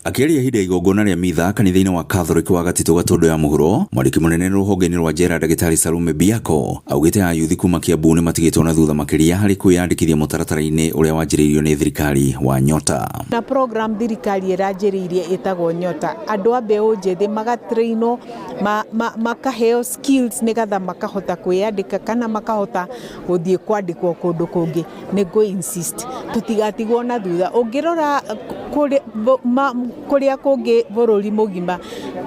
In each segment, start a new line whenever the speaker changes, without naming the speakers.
Akĩaria hĩndĩ ya igongona rĩa mitha kanitha-inĩ wa Catholic wa Gatitũ Gatũndũ ya mũhuro, mwandĩki mũnene rũhonge-inĩ rwa njera ndagĩtarĩ Salome Mbeũ augĩte ayuthi kuma Kĩambu nĩ matigĩtwo na thutha makĩria harĩ kwĩyandĩkithia mũtaratara-inĩ ũrĩa wanjĩrĩirio nĩ thirikari wa Nyota.
Na program thirikari ĩranjĩrĩirie ĩtagwo Nyota, andũ a mbeũ njĩthĩ magatrainwo makaheo skills nĩgetha makahota kwĩyandĩka kana makahota gũthiĩ kwandĩkwo kũndũ kũngĩ. Nĩ insist tũtigatigwo na thutha. Ũngĩrora kũrĩa kũngĩ bũrũri mũgima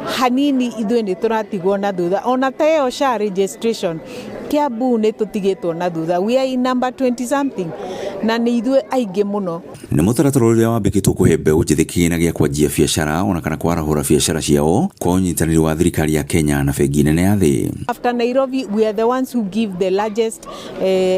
hanini ithuĩ nĩ tũratigwo na thutha. Ona ta ĩyo SHA registration Kĩambu nĩ tũtigĩtwo na thutha. We are in number 20 something na nĩ ithuĩ aingĩ mũno.
Nĩ mũtaratara ũrĩa wambĩkĩtwo kũhe mbeũ njĩthĩ kĩgĩna gĩa kwanjia biacara ona kana kwarahũra biacara ciao kwa ũnyitanĩri wa thirikari ya Kenya na bengi nene ya thĩ.
After Nairobi, we are the ones who give the largest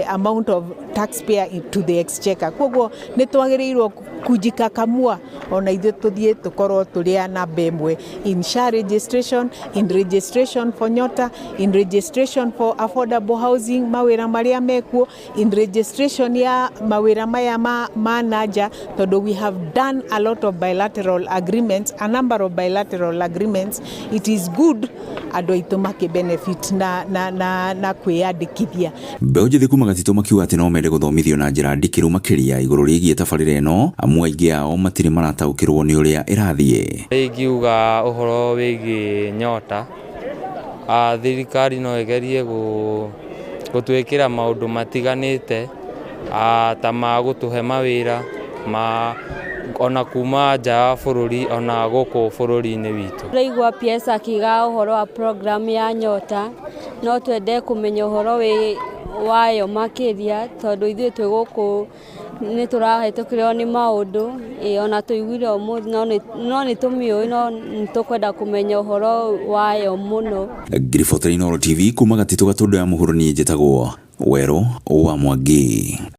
amount of taxpayer to the exchequer. Koguo nĩ twagĩrĩirwo kujika kamua ona ithuĩ tũthiĩ tũkorwo tũrĩ namba ĩmwe in SHA registration, in registration for Nyota, in registration for affordable housing, mawĩra marĩa mekuo, in registration ya mawĩra maya ma nanja, tondũ we have done a lot of bilateral agreements, a number of bilateral agreements. It is good andũ aitũ makĩ-benefit na kwĩyandĩkithia.
Mbeũ njĩthĩ kuma Gatitũ makiuga atĩ no mende gũthomithio na njĩra ndikĩru makĩria igũrũ rĩgiĩ tabarĩra ĩno, amu aingĩ ao matirĩ marataũkĩrwo nĩ ũrĩa ĩrathiĩ.
Ingiuga ũhoro wĩgiĩ Nyota, thirikari no ĩgerie gũtwĩkĩra maũndũ matiganĩte ta ma gũtũhe mawĩra ona kuma nja ya bũrũri ona gũkũ bũrũri-inĩ witũ.
Tũraigua PS akiuga ũhoro wa program ya Nyota, no twende kũmenya ũhoro wayo makĩria tondũ ithuĩ twĩ gũkũ nĩ tũrahĩtũkĩrwo nĩ maũndũ ona tũiguire ũmũthĩ no nĩ tũmĩũĩ no nĩ tũkwenda kũmenya ũhoro wayo mũno.
Ngiriboto-inĩ TV kuma Gatitũ Gatũndũ ya mũhuro niĩ njĩtagwo Werũ wa Mwangi.